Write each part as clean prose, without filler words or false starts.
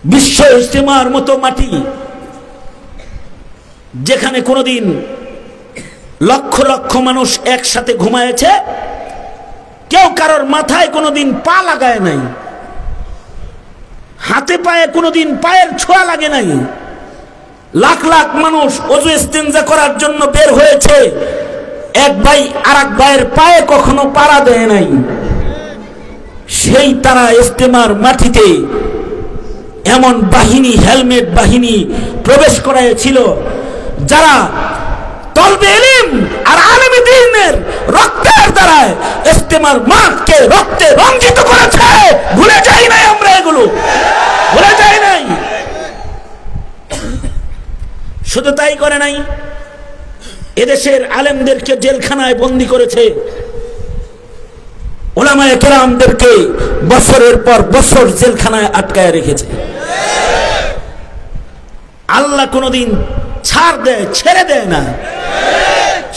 বিশ্ব ইজতেমার মতো মাটি, যেখানে কোনোদিন লক্ষ লক্ষ মানুষ একসাথে ঘুমায়েছে, কেউ কারোর মাথায় কোনোদিন পা লাগায় নাই, হাতে পায়ে কোনোদিন পায়ের ছোঁয়া লাগে নাই, লাখ লাখ মানুষ ওযু ইস্তেনজা করার জন্য বের হয়েছে, এক ভাই আরেক ভাইয়ের পায়ে কখনো পাড়া দেয় নাই, সেই তারা ইজতেমার মাটিতে এমন বাহিনী, হেলমেট বাহিনী প্রবেশ করাইছিল যারা তলবে ইলম আর আলেমে দ্বীনের রক্তের দ্বারা ইজতেমার মাঠকে রক্তে রঞ্জিত করেছে। ভুলে যাই নাই আমরা, এগুলো ভুলে যাই নাই। শুধু তাই করে নাই, এদেশের আলেমদেরকে জেলখানায় বন্দী করেছে, উলামায়ে কেরামদেরকে বছরের পর বছর জেলখানায় আটকায় রেখেছে। আল্লাহ কোনদিন ছাড় দেয়, ছেড়ে দেয় না।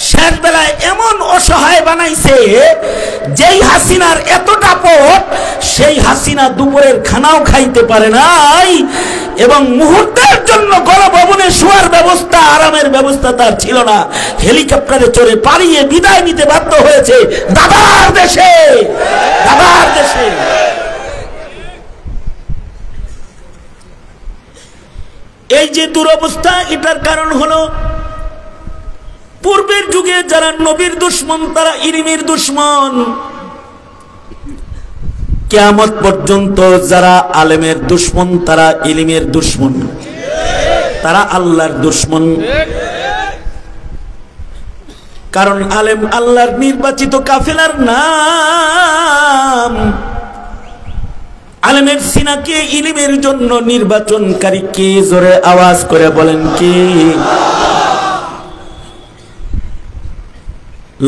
শেষ বেলায় এমন অসহায় বানাইছে, যেই হাসিনার এত দাপট, সেই হাসিনা দুপুরের খানাও খাইতে পারে নাই, এবং মুহূর্তের জন্য গণভবনে শোয়ার ব্যবস্থা, আরামের ব্যবস্থা তার ছিল না। হেলিকপ্টারে চড়ে পালিয়ে বিদায় নিতে বাধ্য হয়েছে দাদার দেশে, দাদার দেশে। এই যে দুরবস্থা, এটার কারণ হলো পূর্বের যুগে যারা নবীর দুশমন তারা ইলমের দুশমন, কিয়ামত পর্যন্ত যারা আলেমের দুশমন তারা ইলমের দুশমন, তারা আল্লাহর দুশমন। কারণ আলেম আল্লাহর নির্বাচিত কাফেলার নাম। আলেমের সিনাকে ইলমের জন্য নির্বাচনকারী কে? জোরে আওয়াজ করে বলেন কি?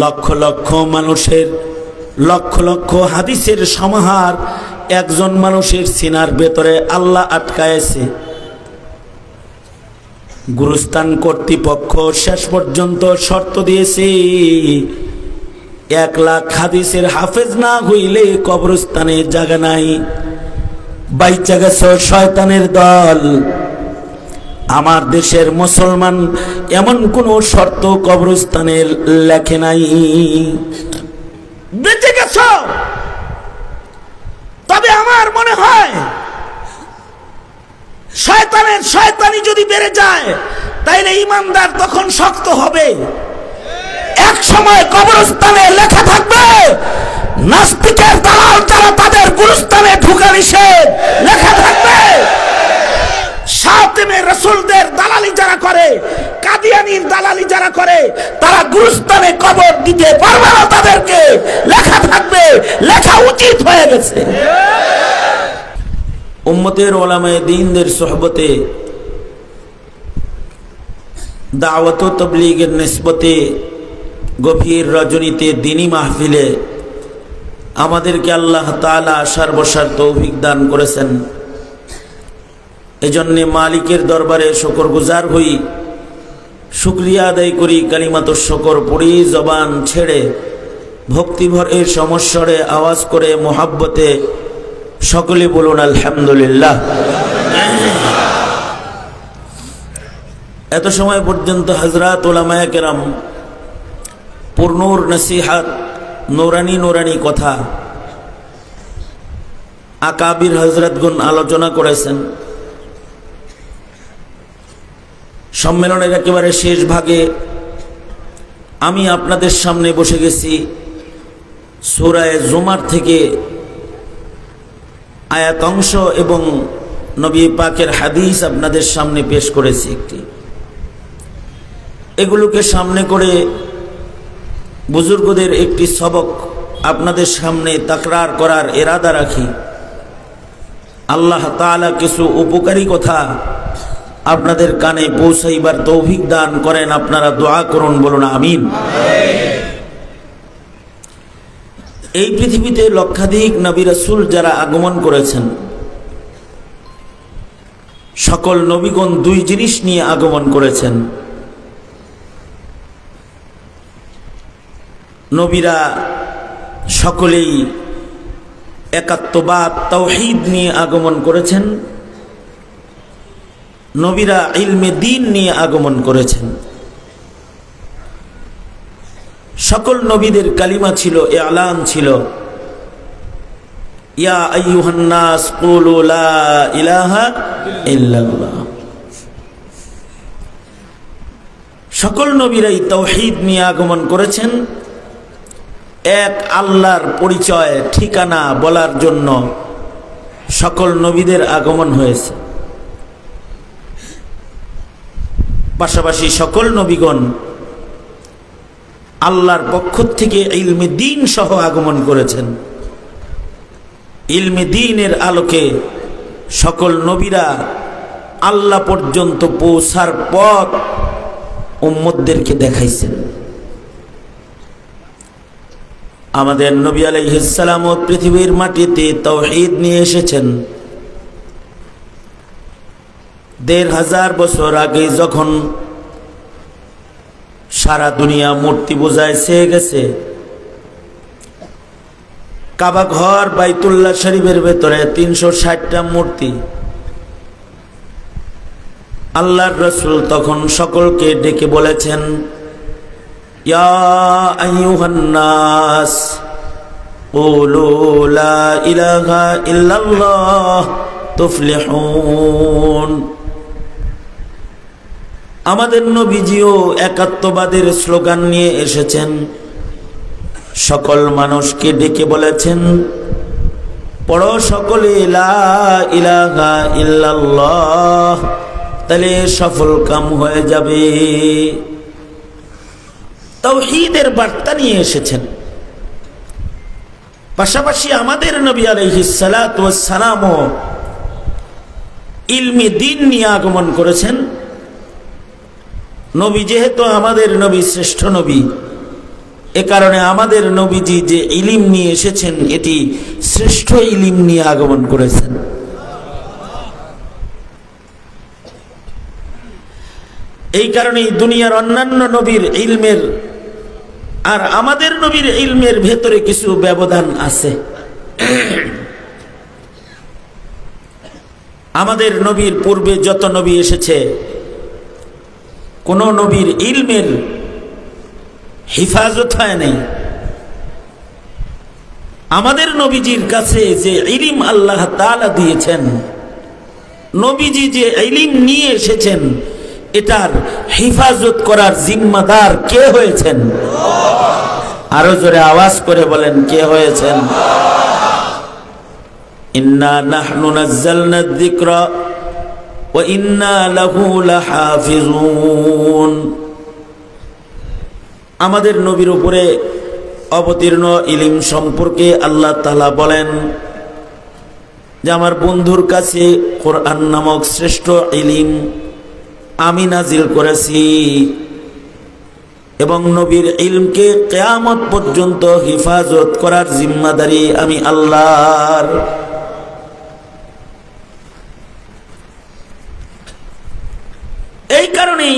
লক্ষ লক্ষ মানুষের, লক্ষ লক্ষ হাদিসের সমাহার একজন মানুষের সিনার ভেতরে আল্লাহ আটকায়েছে। গুরুস্থান কর্তৃপক্ষ শেষ পর্যন্ত শর্ত দিয়েছে, 1 লাখ হাদিসের হাফেজ না হইলে কবরস্থানে জায়গা নাই। বাইচা গেছ শয়তানের দল। আমার দেশের মুসলমান এমন কোন শর্ত কবরস্থানে লেখে নাই। বেঁচে গেছ। তবে আমার মনে হয় শয়তানের শয়তানি যদি বেড়ে যায়, তাইলে ইমানদার তখন শক্ত হবে। এক সময় কবরস্থানে লেখা থাকবে, নাস্তিকের দালাল যারা তাদের গুরুস্থানে ঢুকা নিষেধ, লেখা থাকবে। শাতিমে রাসূলদের দালালি যারা করে, কাদিয়ানির দালালি যারা করে, তারা গুরুস্থানে কবর দিতে পারবে না, তাদেরকে লেখা থাকবে। লেখা উচিত হয়ে গেছে। উম্মতের উলামায়ে দ্বীনদের সোহবতে, দাওয়াত ও তাবলীগের নিসবতে, গভীর রজনীতে, দ্বীনি মাহফিলে আমাদেরকে আল্লাহ তাআলা আসার বসার তৌফিক দান করেছেন। এজন্য মালিকের দরবারে শুকরগুজার হই, শুকরিয়া আদায় করি। কালিমাতুশ শুকর পড়ি জবান ছেড়ে, ভক্তিভরে সমস্বরে আওয়াজ করে মোহাব্বতে সকলে বলুন আলহামদুলিল্লাহ। এত সময় পর্যন্ত হযরত উলামায়ে কেরাম পূর্ণর নসিহত, নুরানি নুরানি কথা আকাবির হযরতগণ আলোচনা করেছেন। সম্মেলনের একেবারে শেষ ভাগে আমি আপনাদের সামনে বসে গেছি সূরা জুমার থেকে আয়াত অংশ এবং নবী পাকের হাদিস আপনাদের সামনে পেশ করেছি। এগুলোকে সামনে করে বুজুর্গদের একটি সবক আপনাদের সামনে তাকরার করার ইরাদা রাখি। আল্লাহ তাআলা কিছু উপকারী কথা আপনাদের কানে পৌঁছাইবার তৌফিক দান করেন। আপনারা দোয়া করুন, বলুন আমিন। এই পৃথিবীতে লক্ষাধিক নবী রাসূল যারা আগমন করেছেন, সকল নবীগণ দুই জিনিস নিয়ে আগমন করেছেন। নবীরা সকলেই একাত্মবাদ, তাওহীদ নিয়ে আগমন করেছেন, নবীরা ইলমে দ্বীন নিয়ে আগমন করেছেন। সকল নবীদের কালিমা ছিল, ইলান ছিল, ইয়া আইয়ুহান নাস কুলু লা ইলাহা ইল্লাল্লাহ। সকল নবীরাই তাওহীদ নিয়ে আগমন করেছেন। এক আল্লাহর পরিচয় ঠিকানা বলার জন্য সকল নবীদের আগমন হয়েছে। পাশাপাশি সকল নবীগণ আল্লাহর পক্ষ থেকে ইলমে দ্বীন সহ আগমন করেছেন। ইলমে দ্বীনের আলোকে সকল নবীরা আল্লাহ পর্যন্ত পৌঁছার পথ উম্মতদেরকে দেখাইছেন। আমাদের নবী আলাইহিস সালাম পৃথিবীর মাটিতে তাওহীদ নিয়ে এসেছেন। ১৫০০ বছর আগে যখন সারা দুনিয়া মূর্তি পূজায় ছেয়ে গেছে, কাবা ঘর বাইতুল্লাহ শরীফের ভেতরে ৩৬০টা মূর্তি, আল্লাহর রাসূল তখন সকলকে ডেকে বলেছেন, ইয়া আইয়ুহান নাস কুলু লা ইলাহা ইল্লাল্লাহ তুফলিহুন। আমাদের নবীজিও একাত্মবাদের স্লোগান নিয়ে এসেছেন। সকল মানুষকে ডেকে বলেছেন, পড়ো সকলে লা ইলাহা ইল্লাল্লাহ, তাহলে সফল কাম হয়ে যাবে। তাওহীদের বার্তা নিয়ে এসেছেন। পাশাপাশি আমাদের নবী আলাইহিস সালাতু ওয়াস সালাম ইলমে দ্বীন নিয়ে আগমন করেছেন। নবী যেহেতু আমাদের নবী শ্রেষ্ঠ নবী, এ কারণে আমাদের নবীজি যে ইলম নিয়ে এসেছেন এটি শ্রেষ্ঠ ইলম নিয়ে আগমন করেছেন। এই কারণেই দুনিয়ার অন্যান্য নবীর ইলমের আর আমাদের নবীর ইলমের ভেতরে কিছু ব্যবধান আছে। আমাদের নবীর পূর্বে যত নবী এসেছে, কোন নবীর ইলমের হিফাজত হয় নাই। আমাদের নবীজির কাছে যে ইলম আল্লাহ তাআলা দিয়েছেন, নবীজি যে ইলম নিয়ে এসেছেন, এটার হিফাজত করার জিম্মাদার কে হয়েছেন? আরো জোরে আওয়াজ করে বলেন, কে হয়েছেন? ইন্না নাহনু নাযালনা যিকরা ওয়া ইন্না লাহু লাহাফিজুন। আমাদের নবীর উপরে অবতীর্ণ ইলম সম্পর্কে আল্লাহ তাআলা বলেন যে আমার বন্ধুর কাছে কোরআন নামক শ্রেষ্ঠ ইলম আমি নাজিল করেছি এবং নবীর ইলমকে কিয়ামত পর্যন্ত হিফাজত করার জিম্মাদারি আমি আল্লাহর। এই কারণেই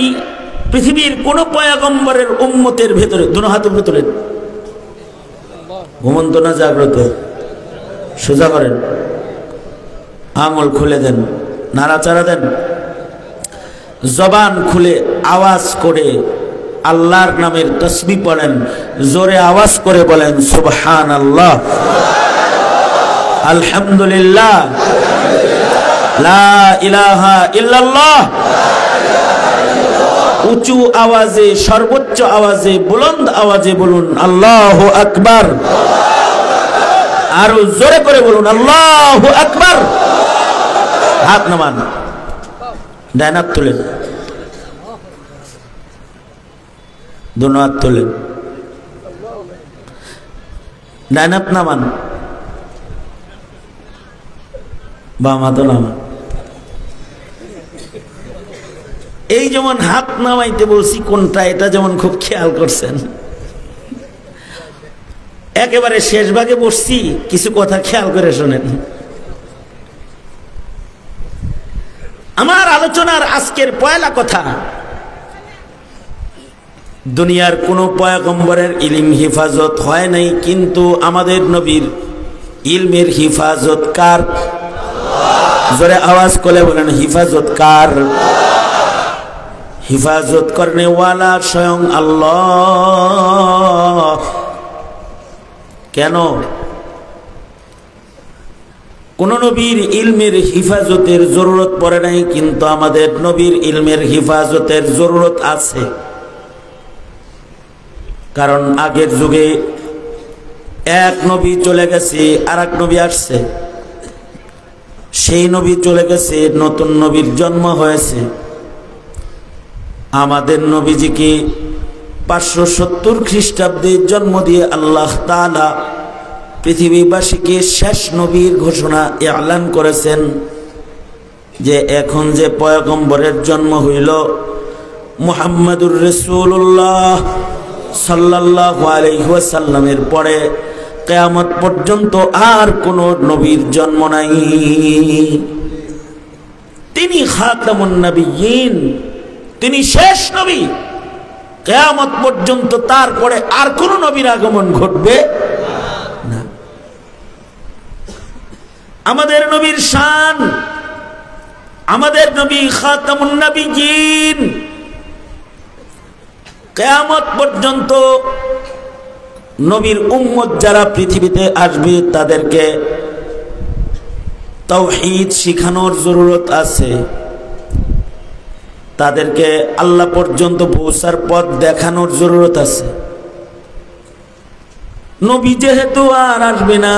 পৃথিবীর কোন পয়গম্বরের উম্মতের ভেতরে, দুনো হাতের ভেতরে ঘুমন্ত না জাগ্রত, সোজা করেন, আঙুল খুলে দেন, নাড়াচাড়া দেন, জবান খুলে আওয়াজ করে আল্লাহর নামের তাসবিহ পড়েন, জোরে আওয়াজ করে বলেন সুবহানাল্লাহ, আলহামদুলিল্লাহ, লা ইলাহা ইল্লাল্লাহ। উঁচু আওয়াজে, সর্বোচ্চ আওয়াজে, বুলন্দ আওয়াজে বলুন আল্লাহু আকবার। আরো জোরে করে বলুন আল্লাহু আকবার। হাত নামান, ডান হাত তোলেন, দুনো হাত তোলেন, ডান হাত নামান, বাম হাতও নামান। এই যেমন হাত নামাইতে বলছি কোনটা, এটা যেমন খুব খেয়াল করছেন। একেবারে শেষ ভাগে বসছি, কিছু কথা খেয়াল করে শোনেন। আমার আলোচনার আজকের পয়লা কথা, দুনিয়ার কোন পয়গম্বরের ইলম হিফাজত হয় নাই, কিন্তু আমাদের নবীর ইলমের হিফাজত কার? জোরে আওয়াজ করে বলেন হিফাজত কার? হিফাজত করনে ওয়ালা স্বয়ং আল্লাহ। কেন? কোন নবীর ইলমের হিফাজতের জরুরত পড়ে নাই, কিন্তু আমাদের নবীর ইলমের হিফাজতের জরুরত আছে। কারণ আগের যুগে এক নবী চলে গেছে, আর এক নবী আসছে। সেই নবী চলে গেছে, নতুন নবীর জন্ম হয়েছে। আমাদের নবীজিকে 570 খ্রিস্টাব্দে জন্ম দিয়ে আল্লাহ তাআলা পৃথিবীবাসীকে শেষ নবীর ঘোষণা এলান করেছেন যে এখন যে পয়গম্বরের জন্ম হইল মুহাম্মাদুর রাসূলুল্লাহ সাল্লাল্লাহু আলাইহি ওয়াসাল্লামের পরে কিয়ামত পর্যন্ত আর কোন নবীর জন্ম নাই। তিনি খাতামুন নবিয়্যিন, তিনি শেষ নবী। কিয়ামত পর্যন্ত তারপরে আর কোন নবীর আগমন ঘটবে না। আমাদের নবীর শান, আমাদের নবী খাতামুন নবিয়্যিন। কিয়ামত পর্যন্ত নবীর উম্মত যারা পৃথিবীতে আসবে তাদেরকে তাওহীদ শিখানোর জরুরত আছে, তাদেরকে আল্লাহ পর্যন্ত পৌঁছার পথ দেখানোর জরুরত আছে। নবী যেহেতু আর আসবে না,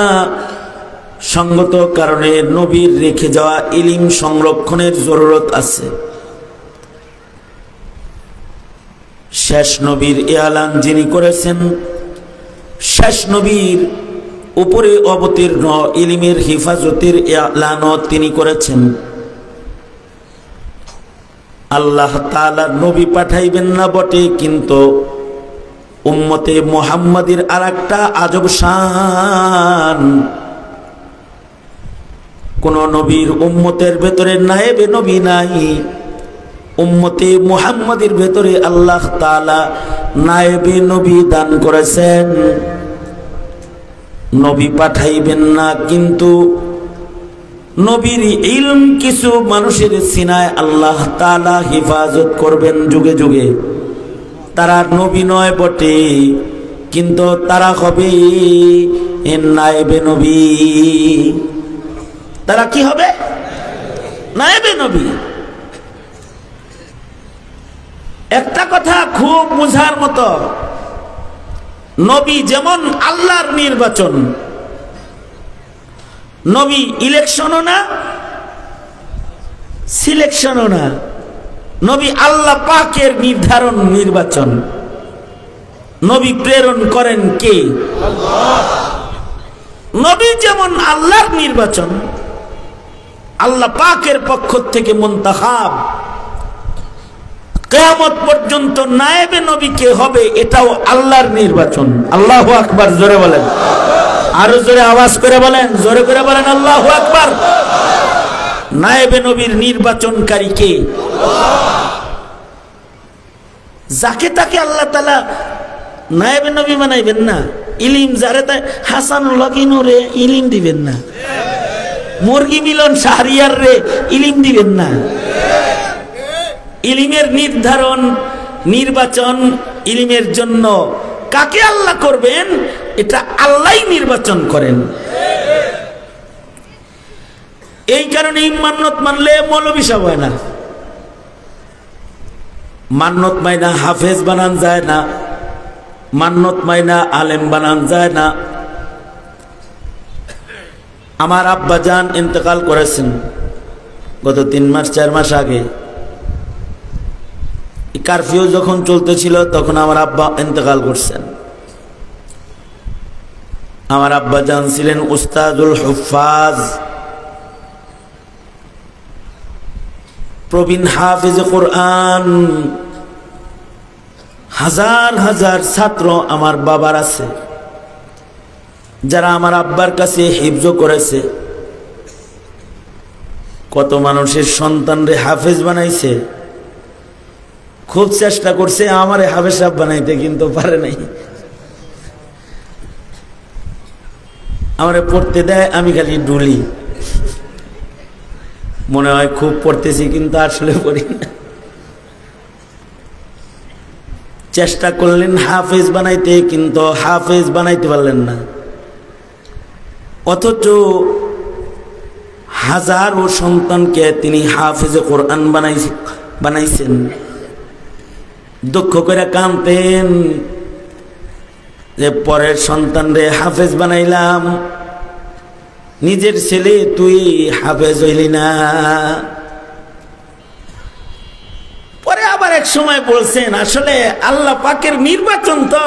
সঙ্গত কারণে নবীর রেখে যাওয়া ইলম সংরক্ষণের জরুরত আছে। শেষ নবীর এলান যিনি করেছেন, শেষ নবীর উপরে অবতীর্ণ ইলমের হিফাজতের এলানও তিনি করেছেন। আল্লাহ তাআলা নবী পাঠাইবেন না বটে, কিন্তু উম্মতে মুহাম্মাদের আরেকটা আজব শান। কোন নবীর উম্মতের ভেতরে নায়েবে নবী নাই, উম্মতে মুহাম্মাদের ভেতরে আল্লাহ তাআলা নায়েবে নবী দান করেছেন। নবী পাঠাইবেন না, কিন্তু নবীর ইলম কিছু মানুষের সিনায় আল্লাহ তাআলা হিফাজত করবেন যুগে যুগে। তারা নবী নয় বটে, কিন্তু তারা হবে নায়েবে নবী। তারা কি হবে? নায়েবে নবী। একটা কথা খুব বুঝার মতো, নবী যেমন আল্লাহর নির্বাচন, নবী ইলেকশনও না, সিলেকশনও না, নবী আল্লাহ পাকের নির্ধারণ নির্বাচন। নবী প্রেরণ করেন কে? আল্লাহ। নবী যেমন আল্লাহর নির্বাচন, আল্লাহ পাকের পক্ষ থেকে মুনতাখাব, কিয়ামত পর্যন্ত নায়েবে নবী কে হবে এটাও আল্লাহর নির্বাচন। আল্লাহু আকবার, জোরে বলেন, আরো জোরে আওয়াজ করে বলেন, জোরে করে বলেন আল্লাহু আকবার। নায়েবে নবীর নির্বাচনকারী কে? যাকে তাকে আল্লাহ তাআলা নায়েবে নবী বানাইবেন না। ইলিম যারে তাই হাসানুল্লাহ কিনুরে ইলিম দিবেন না, মুরগি মিলন শাহরিয়ার রে ইলিম দিবেন না। ইলিমের নির্ধারণ, নির্বাচন, ইলিমের জন্য কাকে আল্লাহ করবেন এটা আল্লাহই নির্বাচন করেন। এই কারণে মান্নত মানলে মৌলবী সাহেব হয় না, মান্নত মাইনা হাফেজ বানান যায় না, মান্নত মাইনা আলেম বানান যায় না। আমার আব্বা জান ইন্তেকাল করেছেন গত 3 মাস 4 মাস আগে। কারফিউ যখন চলতেছিল তখন আমার আব্বা ইন্তেকাল করছেন। আমার আব্বা জান ছিলেন উস্তাদুল হুফাজ, প্রবীণ হাফিজ কোরআন। হাজার হাজার ছাত্র আমার বাবার আছে যারা আমার আব্বার কাছে হিফজ করেছে। কত মানুষের সন্তানরে হাফেজ বানাইছে, খুব চেষ্টা করছে আমারে হাফেজ সাহেব বানাইতে, কিন্তু পারে নাই। আমারে পড়তে দেয়, আমি খালি ডুলি। মনে হয় খুব পড়তেছি, কিন্তু আসলে পড়ি না। চেষ্টা করলেন হাফেজ বানাইতে, কিন্তু হাফেজ বানাইতে পারলেন না। অথচ হাজারো সন্তানকে তিনি হাফেজে কোরআন বানাইছেন। দুঃখ করে কাঁদতেন যে পরের সন্তান রে হাফেজ বানাইলাম, নিজের ছেলে তুই হাফেজ হইলি না। পরে আবার এক সময় বলছেন, আসলে আল্লাহ পাকের নির্বাচন তো,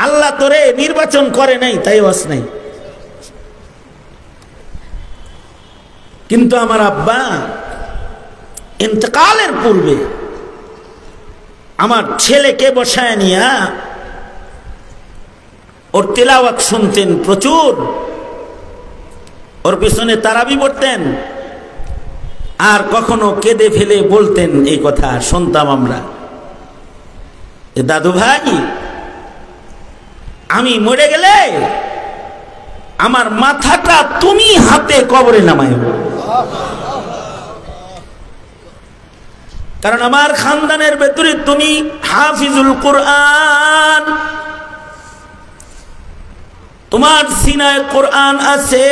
আল্লাহ তোরে নির্বাচন করে নাই তাই ওয়াজ নাই। কিন্তু আমার আব্বা ইন্তেকালের পূর্বে আমার ছেলেকে বসায় নিয়া ওর তিলাওয়াত শুনতেন প্রচুর, ওর পেছনে তারাবি পড়তেন, আর কখনো কেঁদে ফেলে বলতেন এই কথা শুনতাম আমরা, দাদু ভাই আমি মরে গেলে আমার মাথাটা তুমি হাতে কবরে নামায়, কারণ আমার খানদানের ভেতরে তুমি হাফিজুল কোরআন, তোমার সিনায় কোরআন আছে,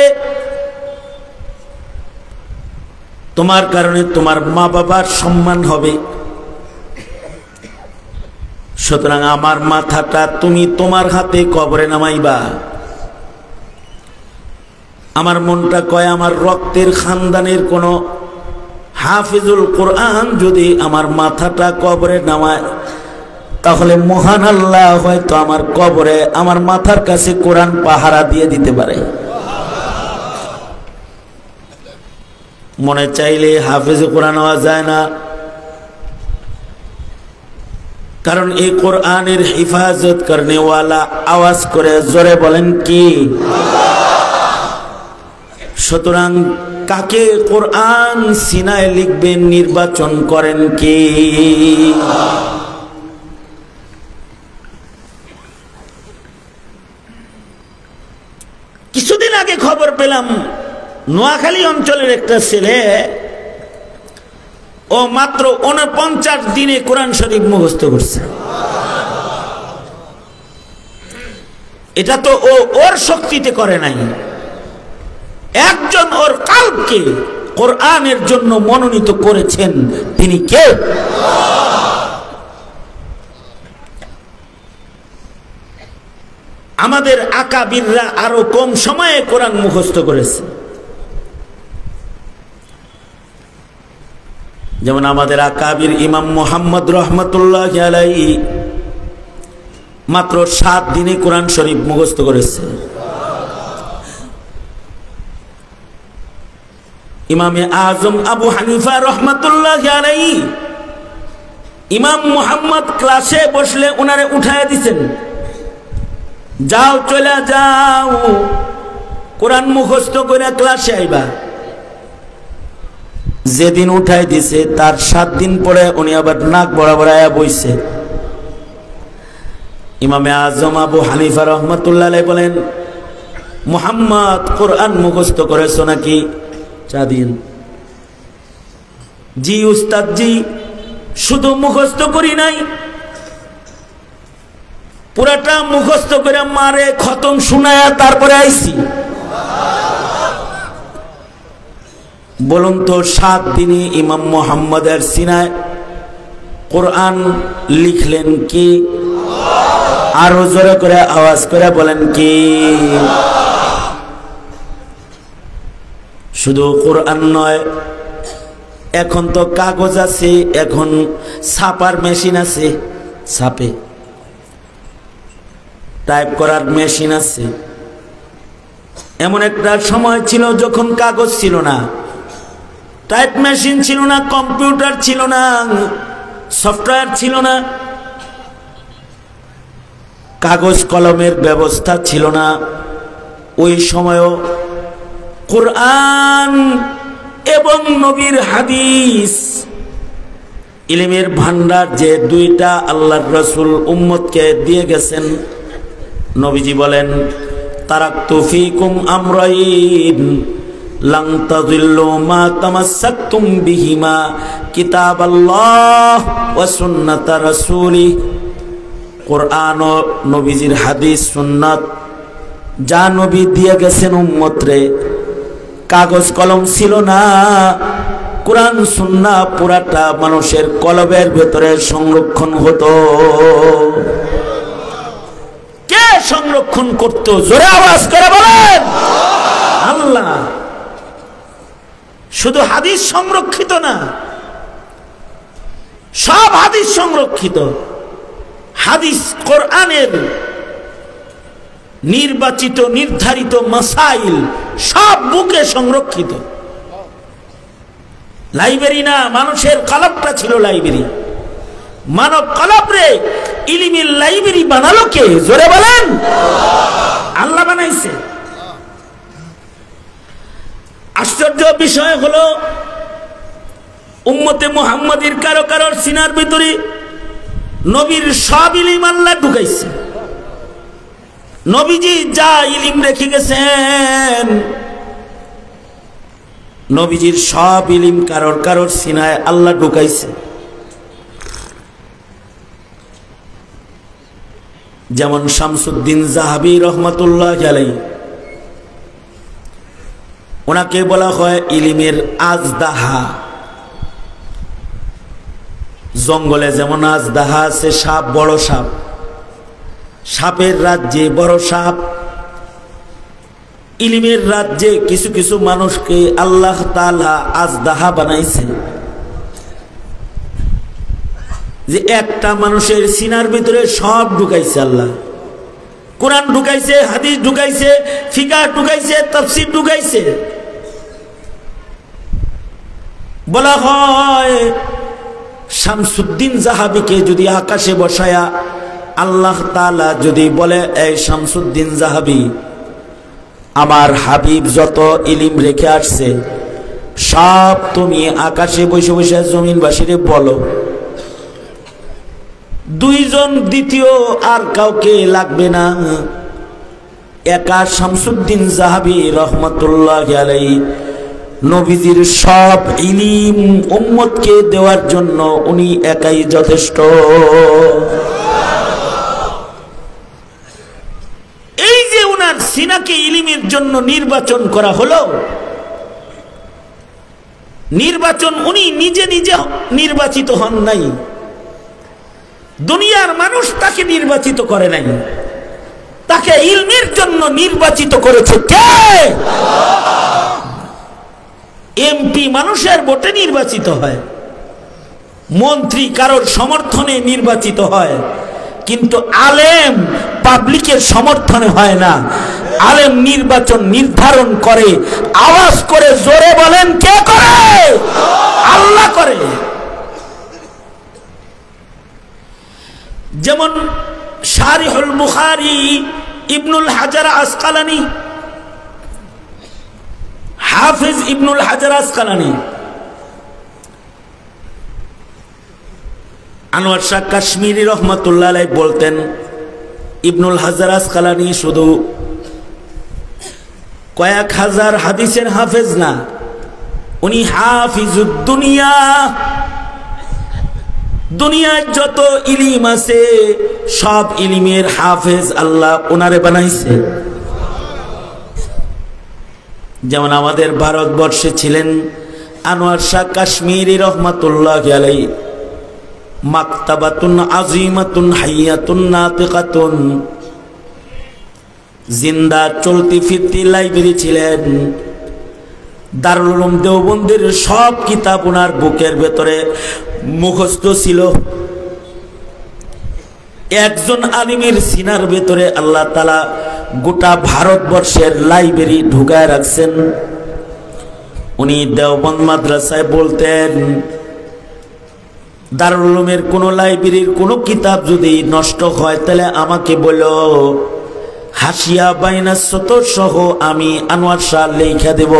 তোমার কারণে তোমার মা বাবার সম্মান হবে। সুতরাং আমার মাথাটা তুমি তোমার হাতে কবরে নামাইবা। আমার মনটা কয় আমার রক্তের খানদানের কোন হাফিজুল কোরআন যদি আমার মাথাটা কবরে নামায়, তাহলে মহান আল্লাহ হয়তো আমার কবরে আমার মাথার কাছে কোরআন পাহারা দিয়ে দিতে পারে। মনে চাইলে হাফেজে কোরআন হওয়া যায় না, কারণ এই কোরআনের হিফাজত করনেওয়ালা আওয়াজ করে জোরে বলেন কি? সুতরাং কাকে কোরআন সিনায় লিখবেন নির্বাচন করেন কি? কিছুদিন আগে খবর পেলাম নোয়াখালী অঞ্চলের একটা ছেলে, ও মাত্র 49 দিনে কোরআন শরীফ মুখস্থ করছে। এটা তো ও ওর শক্তিতে করে নাই, একজন ওর কালকে কোরআনের জন্য মনোনীত করেছেন, তিনি কে? আমাদের আকাবিররা আরো কম সময়ে কোরআন মুখস্থ করেছে। যেমন আমাদের আকাবির ইমাম মুহাম্মদ রহমতুল্লাহ আলাইহি মাত্র 7 দিনে কোরআন শরীফ মুখস্থ করেছে। ইমামে আজম আবু হানিফা রহমতুল্লাহ আলাইহি ইমাম মুহাম্মদ ক্লাসে বসলে ওনারে উঠায় দিছেন, যাও চলে যাও কোরআন মুখস্থ করে ক্লাসে আইবা। যেদিন উঠাই দিছে তার 7 দিন পরে উনি আবার নাক বরাবর আয়া বইছে। ইমামে আজম আবু হানিফা রহমতুল্লাহ আলাইহি বলেন, মুহাম্মদ কোরআন মুখস্থ করেছো নাকি? চা দিন। জি উস্তাদ জি, শুধু মুখস্থ করি নাই, পুরাটা মুখস্থ করে মারে খতম শুনায়া তারপরে আইছি। বলুন তো 7 দিনে ইমাম মুহাম্মদের সিনায় কোরআন লিখলেন কি? আরো জোরে করে আওয়াজ করে বলেন কি? শুধু কোরআন নয়, এখন তো কাগজ আছে, এখন ছাপার মেশিন আছে, ছাপে টাইপ করার মেশিন আছে। এমন একটা সময় ছিল যখন কাগজ ছিল না, টাইপ মেশিন ছিল না, কম্পিউটার ছিল না, সফটওয়্যার ছিল না, কাগজ কলমের ব্যবস্থা ছিল না। ওই সময়ও কোরআন এবং নবীর হাদিস ইলমের ভান্ডার যে 2টা আল্লাহর রাসূল উম্মতকে দিয়ে গেছেন। নবীজি বলেন, তারাকতু ফীকুম আমরাইন লান তাযিল্লু মা তামাসসাকতুম বিহিমা কিতাবাল্লাহ ওয়া সুন্নাতা রাসূলি। কোরআন ও নবীজির হাদিস সুন্নাত যা নবী দিয়ে গেছেন উম্মতরে, কাগজ কলম ছিল না, কোরআন সুন্নাহ পুরাটা মানুষের কলবের ভেতরে সংরক্ষণ হতো। কে সংরক্ষণ করত? জোরে আওয়াজ করে বলেন। আল্লাহ। শুধু হাদিস সংরক্ষিত না, সব হাদিস সংরক্ষিত। হাদিস কোরআনের নির্বাচিত নির্ধারিত মাসাইল সব বুকে সংরক্ষিত। লাইব্রেরি না, মানুষের কলবটা ছিল লাইব্রেরি। মানব কলবরে ইলমের লাইব্রেরি বানালো কে? জোরে বলেন। আল্লাহ বানাইছে। আশ্চর্য বিষয় হলো উম্মতে মুহাম্মাদীর কারো কারোর সিনার ভিতরে নবীর সব ইলম আল্লাহ ঢুকাইছে। নবীজি যা ইলম রেখে গেছেন, নবীজির সব ইলম কারোর কারোর সিনায় আল্লাহ ঢুকাইছে। যেমন শামসুদ্দিন যাহাবী রহমাতুল্লাহ আলাইহি, ওনাকে বলা হয় ইলমের আজদাহা। জঙ্গলে যেমন আজদাহা আছে, সাপ, বড় সাপ, সাপের রাজ্যে বড় সাপ। ইলমের রাজ্যে কিছু কিছু মানুষকে আল্লাহ তাআলা আজদাহা বানাইছে, যে একটা মানুষের সিনার ভিতরে সব ঢুকাইছে আল্লাহ। কোরআন ঢুকাইছে, হাদিস ঢুকাইছে, ফিকাহ ঢুকাইছে, তাফসীর ঢুকাইছে। বলা হয় শামসুদ্দিন যাহাবীকে যদি আকাশে বসায়া আল্লাহ তাআলা যদি বলে, এই শামসুদ্দিন যাহাবী, আমার হাবিব যত ইলম রেখে আসছে সব তুমি আকাশে বসে বসে জমিনবাসীরে বলো। দুইজন দ্বিতীয় আর কাউকে লাগবে না, একা শামসুদ্দিন যাহাবী রহমাতুল্লাহ আলাইহি নবীজির সব ইলম উম্মতকে দেওয়ার জন্য উনি একাই যথেষ্ট। এই যে উনার সিনাকে ইলমের জন্য নির্বাচন করা হলো, নির্বাচন উনি নিজে নিজে নির্বাচিত হন নাই, দুনিয়ার মানুষ তাকে নির্বাচিত করে নাই, তাকে ইলমের জন্য নির্বাচিত করেছে কে? এমপি মানুষের ভোটে নির্বাচিত হয়, মন্ত্রী কারোর সমর্থনে নির্বাচিত হয়, কিন্তু আলেম পাবলিকের সমর্থনে হয় না। আলেম নির্বাচন নির্ধারণ করে, আওয়াজ করে জোরে বলেন কে করে? আল্লাহ করে। যেমন শারিহুল বুখারী ইবনুল হাজার আসকালানী, হাফিজ ইবনুল হাজার আসকালানী, আনোয়ার শাহ কাশ্মীরি রহমাতুল্লাহ আলাইহি বলতেন, ইবনুল হাজার আসকালানী শুধু কয়েক হাজার হাদিসের হাফেজ না, উনি হাফিজুদ দুনিয়া। দুনিয়ার যত ইলম আছে সব ইলমের হাফেজ আল্লাহ ওনারে বানাইছে। যেমন আমাদের ভারতবর্ষে ছিলেন আনোয়ার শাহ কাশ্মীরি রহমাতুল্লাহ আলাইহি, মাকতাবাতুন আজিমাতুন হাইয়াতুন নাতিকাতুন, জিন্দা চলতি ফিরতি লাইব্রেরি ছিলেন। দারুল উলুম দেওবন্দের সব কিতাব ওনার বুকের ভেতরে মুখস্থ ছিল। একজন আলিমের সিনার ভেতরে আল্লাহ তাআলা গোটা ভারতবর্ষের লাইব্রেরি ঢুকায় রাখছেন। উনি দেওবন্দ মাদ্রাসায় বলতেন, দারুল উলুমের কোন লাইব্রেরির কোন কিতাব যদি নষ্ট হয় তাহলে আমাকে বলো, হাসিয়া বাইনা সতর সহ আমি আনোয়ার শাহ লেখা দেব।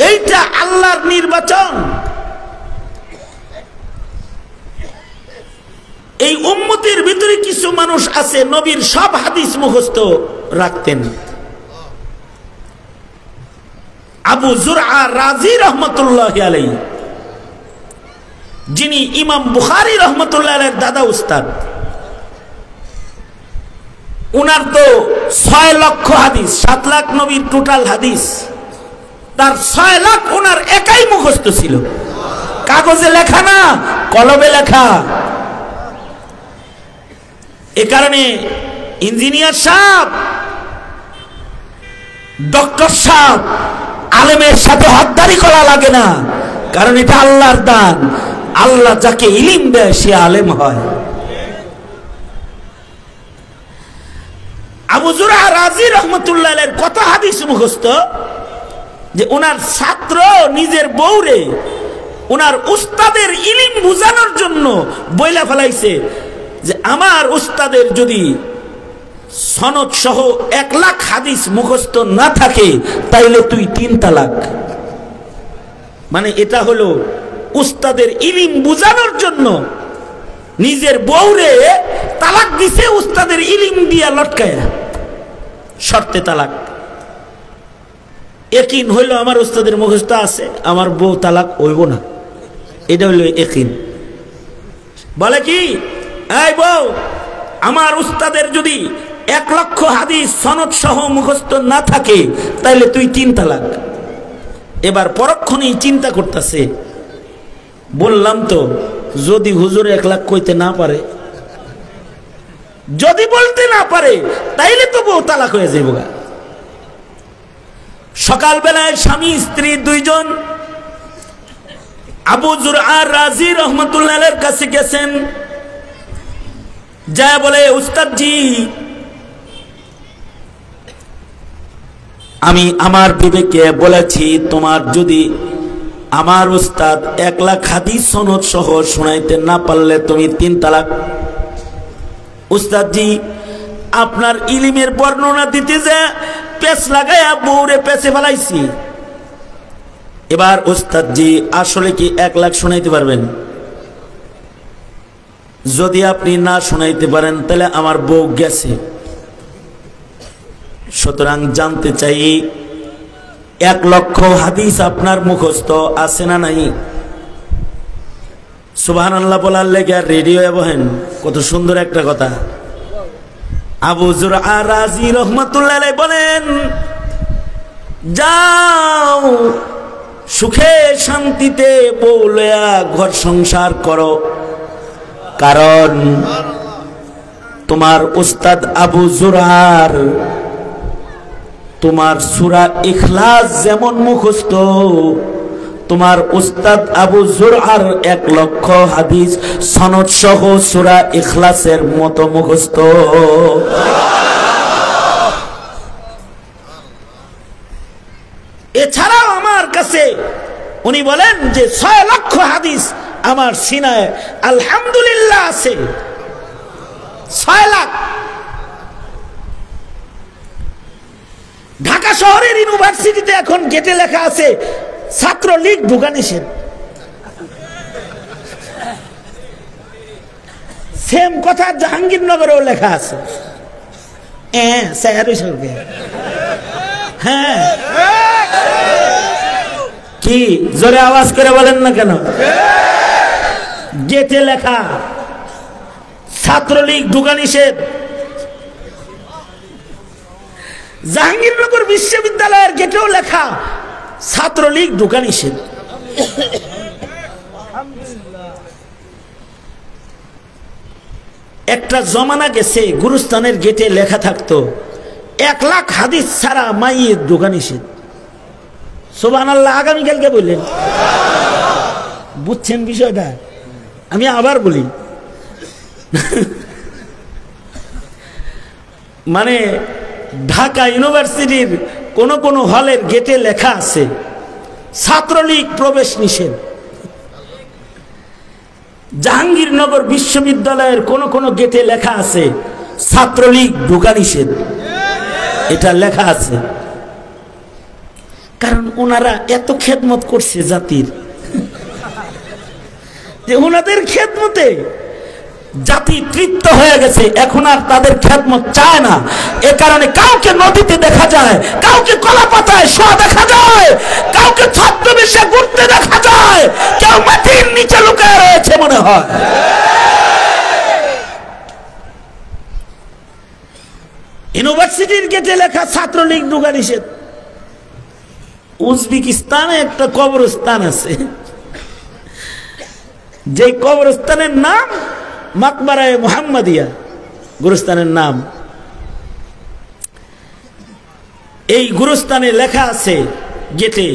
এইটা আল্লাহর নির্বাচন। এই উম্মতের ভিতরে কিছু মানুষ আছে নবীর সব হাদিস মুখস্থ রাখতেন, আবু জুরআ রাজি রহমতুল্লাহি আলাইহি, যিনি ইমাম বুখারী রহমতুল্লাহ আলাইহির দাদা উস্তাদ। উনার তো 6 লক্ষ হাদিস, 7 লাখ নবীর টোটাল হাদিস, তার 6 লাখ ওনার একাই মুখস্থ ছিল, কাগজে লেখা না, কলমে লেখা। এ কারণে ইঞ্জিনিয়ার সাহেব, ডক্টর সাহেব, আলেমের সাথে হদ্দারি করা লাগে না, কারণ এটা আল্লাহর দান। আল্লাহ যাকে ইলম দেয় সে আলেম হয়। আবু জুরআ রাজি রাহমাতুল্লাহ আলাইহির কত হাদিস মুখস্থ যে ওনার ছাত্র নিজের বউরে ওনার উস্তাদের ইলম বুঝানোর জন্য বইলা ফেলাইছে যে আমার উস্তাদের যদি সনদ সহ 1 লাখ হাদিস মুখস্থ না থাকে তাইলে তুই 3 তালাক। মানে এটা হলো উস্তাদের ইলম বুঝানোর জন্য নিজের বউরে তালাক দিছে, উস্তাদের ইলম দিয়া লটকায়া, শর্তে তালাক। ইয়াকিন হইল আমার উস্তাদের মুখস্থ আছে, আমার বউ তালাক হইব না, এটা হইল ইয়াকিন। বলে কি, এই বউ, আমার উস্তাদের যদি 1 লক্ষ হাদিস সনদ সহ মুখস্থ না থাকে তাইলে তুই 3 তালাক। এবার পরক্ষণেই চিন্তা করতেছে, বললাম তো যদি হুজুর 1 লাখ কইতে না পারে, যদি বলতে না পারে তাইলে তো বউ তালাক হয়ে যাইব। সকালবেলায় স্বামী স্ত্রী দুইজন আবু জুরআ রাজি রহমতুল্লাহ আলাইহির কাছে গেছেন, যা বলে, উস্তাদ জি, আমি আমার বিবেকে বলেছি তোমার যদি আমার উস্তাদ 1 লাখ হাদিস সনদ সহ শোনাইতে না পারলে তুমি 3 তালাক। উস্তাদ জি, আপনার ইলমের বর্ণনা দিতে যে পেছ লাগায়া বউরে পেছে ফেলাইছি। এবার উস্তাদ জি, আসলে কি 1 লাখ শোনাইতে পারবেন? যদি আপনি না শোনাইতে পারেন তাহলে আমার বউ গেছে। সুতরাং জানতে চাই 1 লক্ষ হাদিস আপনার মুখস্থ আছে না নাই? সুবহানাল্লাহ বলার লেগে রেডিও বহেন, কত সুন্দর একটা কথা। আবু জুরআ রাজি রহমাতুল্লাহ আলাইহি বলেন, যাও সুখে শান্তিতে বউ লইয়া ঘর সংসার করো, কারণ তোমার উস্তাদ আবু জুরআর তোমার সূরা ইখলাস যেমন মুখস্থ, তোমার উস্তাদ আবু জুরআর 1 লক্ষ হাদিস সনদ সহ সূরা ইখলাসের মতো মুখস্থ। এছাড়াও আমার কাছে উনি বলেন যে 6 লক্ষ হাদিস আমার সিনায় আলহামদুলিল্লাহ আছে। 6 লাখ। ঢাকা শহরের ইউনিভার্সিটিতে এখন গেটে লেখা আছে ছাত্রলীগ ঢোকা নিষেধ। সেম কথা জাহাঙ্গীরনগরেও লেখা আছে। হ্যাঁ, কি জোরে আওয়াজ করে বলেন না কেন? গেটে লেখা ছাত্রলীগ ঢোকা নিষেধ। জাহাঙ্গীরনগর বিশ্ববিদ্যালয়ের গেটেও লেখা ছাত্রলীগ ঢোকা নিষেধ। একটা জমানা গেছে গুরুস্থানের গেটে লেখা থাকতো 1 লাখ হাদিস ছাড়া মাইয়ের ঢোকা নিষেধ। সুবহানাল্লাহ। আগামীকালকে বললেন, বুঝছেন বিষয়টা? আমি আবার বলি, মানে ঢাকা ইউনিভার্সিটির কোন কোন হলের গেটে লেখা আছে ছাত্রলীগ প্রবেশ নিষেধ। জাহাঙ্গীরনগর বিশ্ববিদ্যালয়ের কোন কোন গেটে লেখা আছে ছাত্রলীগ ঢোকা নিষেধ। এটা লেখা আছে কারণ ওনারা এত খেদমত করছে জাতির, যে ওনাদের খেদমতে জাতি তৃপ্ত হয়ে গেছে, এখন আর তাদের খেদমত চায় না। এ কারণে কাউকে নদীতে দেখা যায়, কাউকে কলা পাতায় শোয়া দেখা যায়, হয়? ইউনিভার্সিটির গেটে লেখা ছাত্রলীগ ঢোকা নিষেধ। উজবেকিস্তানে একটা কবরস্থান আছে, যে কবরস্থানের নাম মাকবারায়ে মুহাম্মাদিয়া, গুরুস্থানের নাম। এই গুরুস্থানে লেখা আছে গেটে,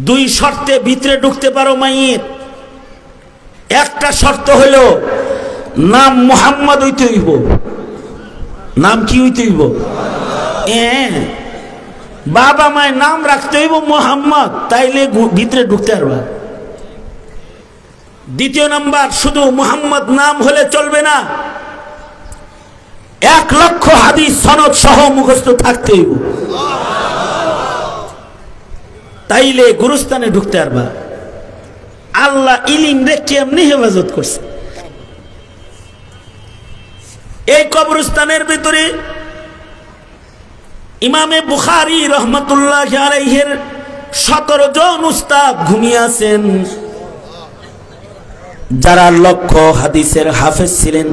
2 শর্তে ভিতরে ঢুকতে পারো মাইয়ের। একটা শর্ত হলো নাম মুহাম্মদ হইতে হইব। নাম কি হইতে হইব? বাবা মায়ের নাম রাখতে হইব মুহাম্মদ, তাইলে ভিতরে ঢুকতে পারবা। দ্বিতীয় নাম্বার, শুধু মুহাম্মদ নাম হলে চলবে না, 1 লক্ষ হাদিস সনদ সহ মুখস্থ থাকতে হইব, তাইলে গুরুস্থানে ঢুকতে পারবা। আল্লাহ ইলিম রে কেমনি হেফাজত করছে। এই কবরস্থানের ভিতরে ইমামে বুখারী রহমাতুল্লাহি আলাইহির 17 জন উস্তাদ ঘুমিয়ে আছেন, যারা লক্ষ হাদিসের হাফেজ ছিলেন।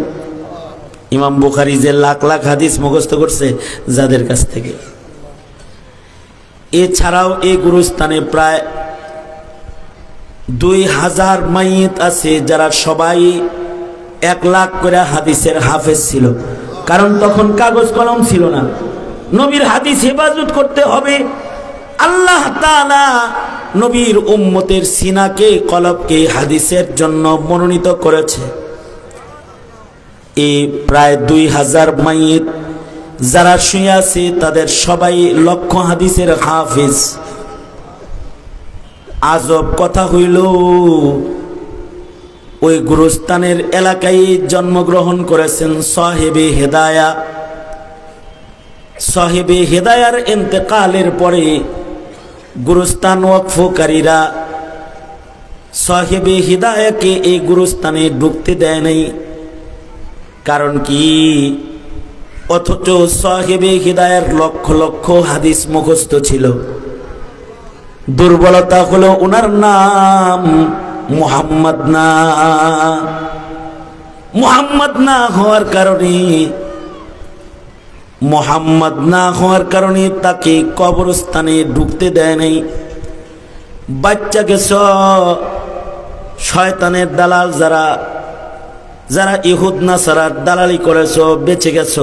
ইমাম বুখারী যে লাখ লাখ হাদিস মুখস্থ করছে যাদের কাছ থেকে। এছাড়াও এই গুরুস্থানে প্রায় 2000 মাইয়িত আছে, যারা সবাই 1 লাখ করে হাদিসের হাফেজ ছিল। কারণ তখন কাগজ কলম ছিল না, নবীর হাদিস হেফাজত করতে হবে। আল্লাহ তাআলা নবীর উম্মতের সিনাকে, কলবকে হাদিসের জন্য মনোনীত করেছে। এই প্রায় 2000 মাইয়িত যারা শুয়ে আছে, তাদের সবাই লক্ষ হাদিসের হাফেজ। আজব কথা হইল, ওই গুরুস্থানের এলাকায় জন্মগ্রহণ করেছেন সাহেবে হেদায়া। সাহেবে হেদায়ার ইন্তেকালের পরে গুরুস্থান ওয়াকফকারীরা সাহেবে হেদায়াকে এই গুরুস্থানে ঢুকতে দেয় নাই। কারণ কি? অথচ সাহেবে হেদায়ার লক্ষ লক্ষ হাদিস মুখস্থ ছিল। দুর্বলতা হলো ওনার নাম মুহাম্মদ না। মুহাম্মদ না হওয়ার কারণে তাকে কবরস্থানে ঢুকতে দেয় নাই। বাচ্চা গেছ, শয়তানের দালাল যারা ইহুদ নাসারার দালালি করেছ বেঁচে গেছ,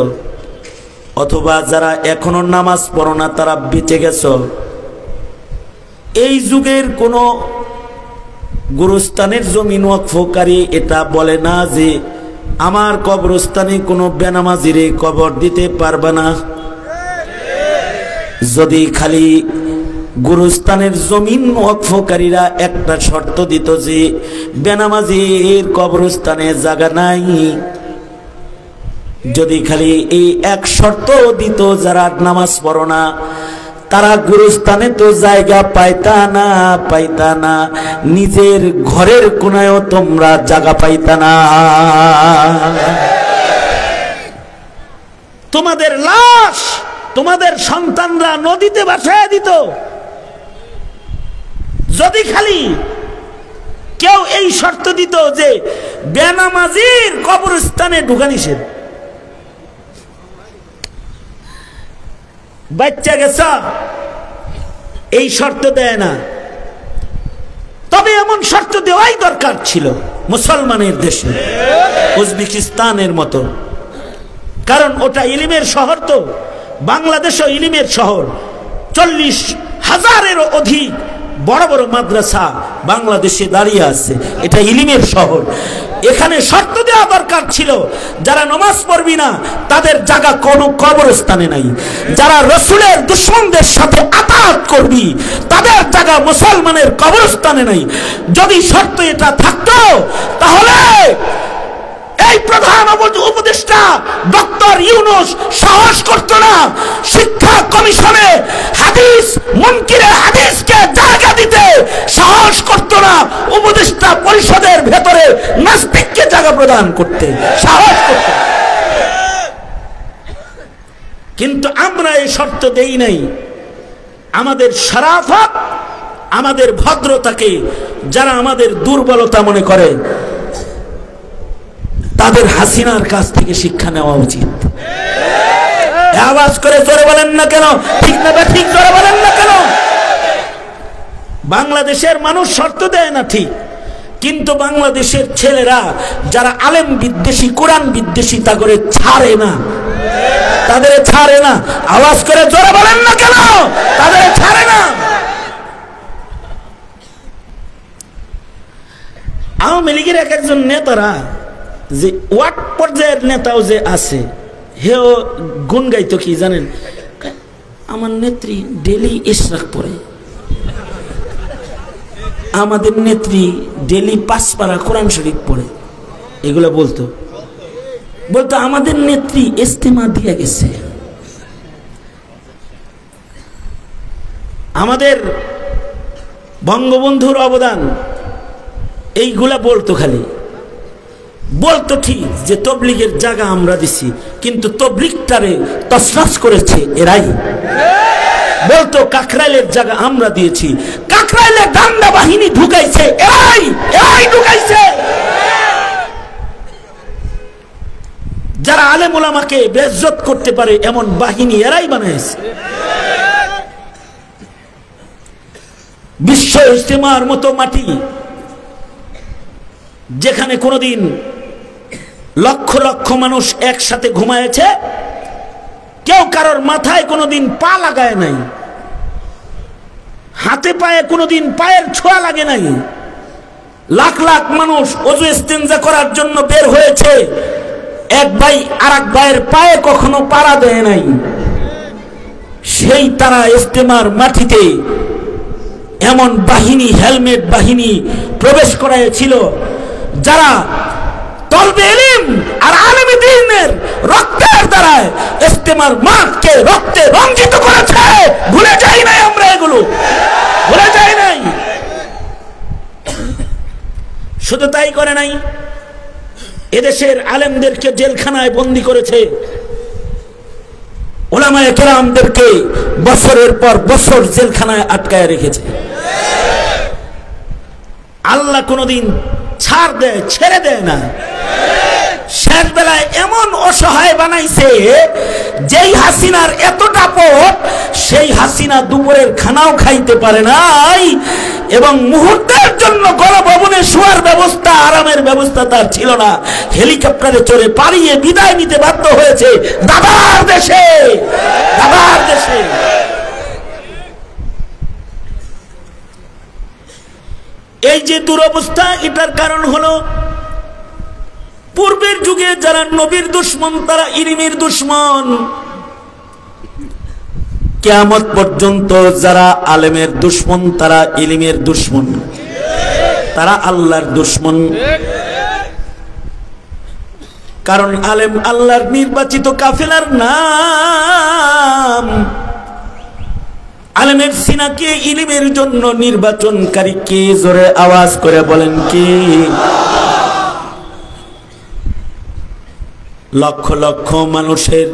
অথবা যারা এখনো নামাজ পড়ো না তারা বেঁচে গেছ। এই যুগের কোন গুরুস্থানের জমিন ওয়াকফকারী এটা বলে না যে আমার কবরস্থানে কোনো বেনামাজিরে কবর দিতে পারবে না। যদি খালি গুরুস্থানের জমিন ওয়াকফকারীরা একটা শর্ত দিত যে বেনামাজির কবরস্থানে জায়গা নাই, যদি খালি এই এক শর্ত দিত, যারা নামাজ পড়ো না তারা গুরুস্থানে তো জায়গা পাইতা না, নিজের ঘরের কোনায়ও তোমরা জায়গা পাইতা না। তোমাদের লাশ তোমাদের সন্তানরা নদীতে ভাসায় দিত, যদি খালি কেউ এই শর্ত দিত যে বেনামাজির কবরস্থানে ঢোকা নিষেধ। বাচ্চা গেছা এই শর্ত দেয় না, তবে এমন শর্ত দেওয়াই দরকার ছিল মুসলমানের দেশে, উজবেকিস্তানের মতো। কারণ ওটা ইলিমের শহর, তো বাংলাদেশও ইলিমের শহর। 40,000-এরও অধিক বড় বড় মাদ্রাসা বাংলাদেশে দাঁড়িয়ে আছে, এটা ইলিমের শহর। এখানে শর্ত দেওয়া দরকার ছিল, যারা নামাজ পড়বি না তাদের জায়গা কোনো কবরস্থানে নাই, যারা রসুলের দুশমনদের সাথে আতাত করবি তাদের জায়গা মুসলমানের কবরস্থানে নাই। যদি শর্ত এটা থাকতো তাহলে এই প্রধান উপদেষ্টা ডক্টর ইউনূস সাহস করত না শিক্ষা কমিশনে হাদিস মুনকিরে হাদিসকে জায়গা দিতে, সাহস করত না উপদেষ্টা পরিষদের ভেতরে নাস্তিককে জায়গা প্রদান করতে, সাহস করত। কিন্তু আমরা এই শর্ত দেই নাই। আমাদের শরাফত, আমাদের ভদ্রতাকে যারা আমাদের দুর্বলতা মনে করে তাদের হাসিনার কাছ থেকে শিক্ষা নেওয়া উচিত। আওয়াজ করে জোরে বলেন না কেন? ঠিক না ঠিক জোরে বলেন না কেন? বাংলাদেশের মানুষ শর্ত দেয় না ঠিক, কিন্তু বাংলাদেশের ছেলেরা যারা আলেম বিদ্বেষী, কোরআন বিদ্বেষী, তা করে ছাড়ে না, তাদের ছাড়ে না। আওয়াজ করে জোরে বলেন না কেন? তাদের ছাড়ে না। আওয়ামী লীগের এক একজন নেতারা যে ওয়ার্ড পর্যায়ের নেতাও যে আছে, হেও গুণ গাইতো কি জানেন? আমার নেত্রী ডেলি ইশরাক পড়ে, আমাদের নেত্রী ডেলি 5 পারা কোরআন শরীফ পড়ে। এগুলো বলতো আমাদের নেত্রী ইস্তেমা দিয়ে গেছে। আমাদের বঙ্গবন্ধুর অবদান, এইগুলা বলতো, খালি বলতো ঠিক যে তবলিগের জায়গা আমরা দিছি, কিন্তু তবলিগটারে তছনছ করেছে এরাই। বলতো কাকরাইলের জায়গা আমরা দিয়েছি, কাকরাইলে দাঙ্গা বাহিনী ঢুকাইছে এরাই ঢুকাইছে। যারা আলেম ওলামাকে বেইজ্জত করতে পারে এমন বাহিনী এরাই বানাইছে। বিশ্ব ইজতেমার মতো মাটি, যেখানে কোনোদিন লক্ষ লক্ষ মানুষ একসাথে ঘুমায়েছে, কেউ কারোর মাথায় কোনোদিন পা লাগায় নাই, হাতে পায়ে কোনোদিন পায়ের ছোঁয়া লাগে নাই, লাখ লাখ মানুষ ওযু ইস্তেনজা করার জন্য বের হয়েছে, এক ভাই আরেক ভাইয়ের পায়ে কখনো পাড়া দেয় নাই, সেই তারা ইজতেমার মাটিতে এমন বাহিনী, হেলমেট বাহিনী প্রবেশ করাইছিল, যারা তলবে ইলম আর আলেমে দ্বীনের রক্তের দ্বারায় ইজতেমার মাঠকে রক্তে রঞ্জিত করেছে। ভুলে যাই নাই আমরা, এগুলো ভুলে যাই নাই। শুধু তাই করে নাই, এদেশের আলেমদেরকে জেলখানায় বন্দী করেছে, উলামায়ে কেরামদেরকে বছরের পর বছর জেলখানায় আটকায় রেখেছে। আল্লাহ কোনদিন ছাড় দেয়, ছেড়ে দেয় না। শেষ বেলায় এমন অসহায় বানাইছে, যেই হাসিনার এত দাপট, সেই হাসিনা দুপুরের খানাও খাইতে পারে নাই, এবং মুহূর্তের জন্য গণভবনে শোয়ার ব্যবস্থা, আরামের ব্যবস্থা তার ছিল না। হেলিকপ্টারে চড়ে পালিয়ে বিদায় নিতে বাধ্য হয়েছে দাদার দেশে, দাদার দেশে। এই যে দুরবস্থা, এটার কারণ হলো পূর্বের যুগে যারা নবীর দুশমন তারা ইলমের দুশমন, কিয়ামত পর্যন্ত যারা আলেমের দুশমন তারা ইলমের দুশমন, তারা আল্লাহর দুশমন। কারণ আলেম আল্লাহর নির্বাচিত কাফেলার নাম। আলেমের সিনাকে ইলমের জন্য নির্বাচনকারী কে? জোরে আওয়াজ করে বলেন কে? লক্ষ লক্ষ মানুষের,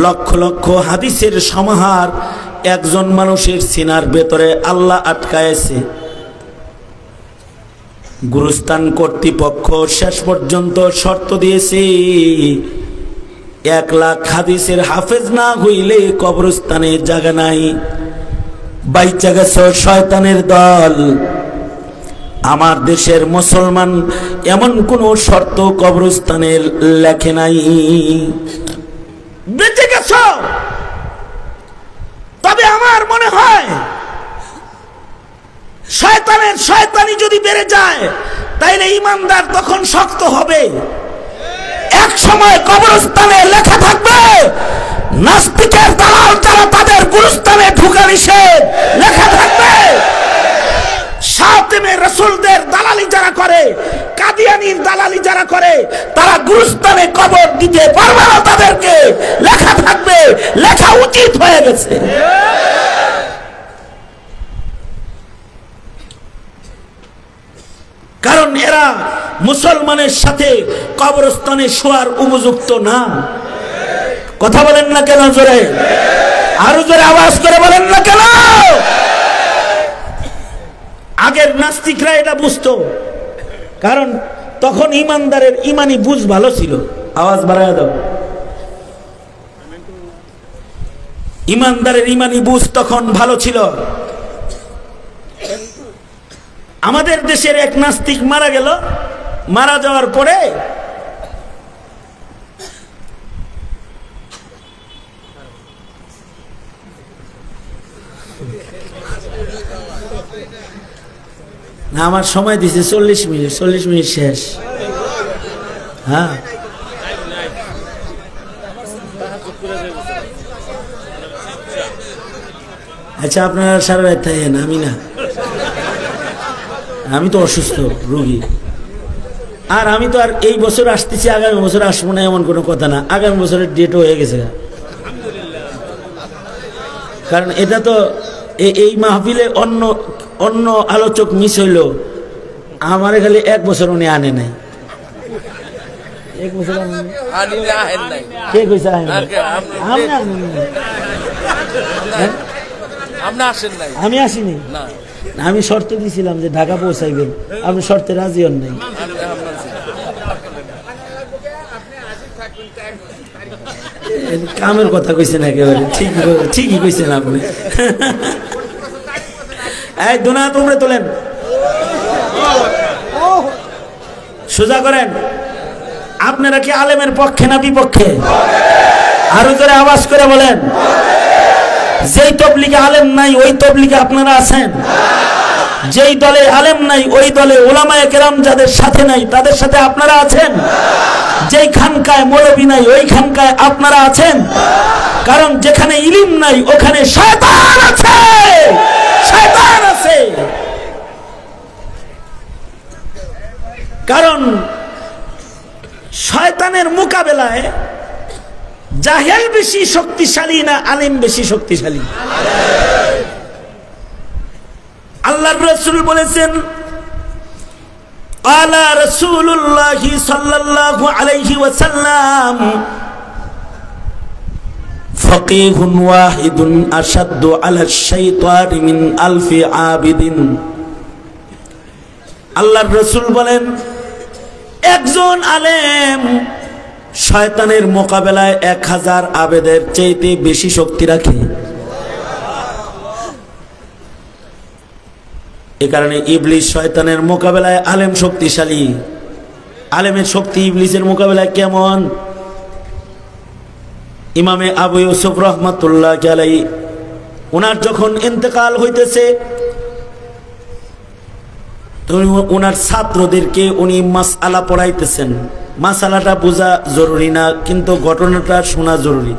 লক্ষ লক্ষ হাদিসের সমাহার একজন মানুষের সিনার ভেতরে আল্লাহ আটকায়েছে। গুরুস্থান কর্তৃপক্ষ শেষ পর্যন্ত শর্ত দিয়েছে, 1 লাখ হাদিসের হাফেজ না হইলে কবরস্থানে জায়গা নাই। বাইচা গেছে শয়তানের দল। আমার দেশের মুসলমান এমন কোন শর্ত কবরস্থানে লেখে নাই। বেঁচে গেছ, তবে আমার মনে হয় শয়তানের শয়তানি যদি বেড়ে যায়, তাইলে ইমানদার তখন শক্ত হবে। এক সময় কবরস্থানে লেখা থাকবে, নাস্তিকের দালাল যারা তাদের গুরুস্থানে ঢুকা নিষেধ, লেখা থাকবে। শাতিমে রাসূলদের দালালি যারা করে, কাদিয়ানির দালালি যারা করে, তারা গুরুস্থানে কবর দিতে পারবে না, তাদেরকে লেখা থাকবে, লেখা উচিত হয়ে গেছে। কারণ এরা মুসলমানের সাথে কবরস্থানে শোয়ার উপযুক্ত না। কথা বলেন না কেন? জোরে, আরো জোরে আওয়াজ করে বলেন না কেন? আগের নাস্তিকরা এটা বুঝতো, কারণ তখন ইমানদারের ইমানি বুঝ ভালো ছিল। আওয়াজ বাড়ায় দাও। ইমানদারের ইমানি বুঝ তখন ভালো ছিল। আমাদের দেশের এক নাস্তিক মারা গেল, মারা যাওয়ার পরে না, আমার সময় দিছে 40 মিনিট, 40 মিনিট শেষ। হ্যাঁ, আচ্ছা আপনারা সারা রাত থাকেন, আমি না, আমি তো অসুস্থ রোগী। আর আমি তো আর এই বছর আসতেছি, আগামী বছর আসবো না এমন কোনো কথা না। আগামী বছরের ডেটও হয়ে গেছে, কারণ এটা তো এই মাহফিলে অন্য অন্য আলোচক মিস হইল, আমার খালি 1 বছর উনি আনে নাই। 1 বছর কে কইছে আমি আসিনি? আমি শর্ত দিছিলাম যে ঢাকা পৌঁছাইবেন, আপনি শর্তে রাজি হন নাই। কামের কথা কইছেন একেবারে, ঠিকই কইছেন আপনি। এই দুনা তোমরা তোলেন, সোজা করেন। আপনারা কি আলেমের পক্ষে না বিপক্ষে? আরো জোরে আওয়াজ করে বলেন। যেই তবলিগে আলেম নাই ওই তবলিগে আপনারা আছেন, যেই দলে আলেম নাই ওই দলে উলামায়ে কেরাম যাদের সাথে নাই তাদের সাথে আপনারা আছেন, যেই খানকায় মৌলবী নাই ওই খানকায় আপনারা আছেন। কারণ যেখানে ইলম নাই ওখানে শয়তান আছে, শয়তান আছে। কারণ শয়তানের মোকাবেলায় জাহেল বেশি শক্তিশালী না আলেম বেশি শক্তিশালী? আল্লাহর রাসূল বলেছেন, আলা রাসূলুল্লাহ সাল্লাল্লাহু আলাইহি ওয়াসাল্লাম, ফাকিহুন ওয়াহিদুন আশাদ্দু আলা শাইতান মিন আলফি আবিদিন। আল্লাহর রাসূল বলেন, একজন আলেম শয়তানের মোকাবেলায় 1000 আবেদের চাইতে বেশি শক্তি রাখে। এ কারণে ইবলিস শয়তানের মোকাবেলায় আলেম শক্তিশালী। আলেমের শক্তি ইবলিসের মোকাবেলায় কেমন? ইমামে আবু ইউসুফ রহমাতুল্লাহ আলাইহি ওনার যখন ইন্তেকাল হইতেছে, ওনার ছাত্রদেরকে উনি মাসআলা পড়াইতেছেন। মাসআলাটা বোঝা জরুরি না, কিন্তু ঘটনাটা শোনা জরুরি।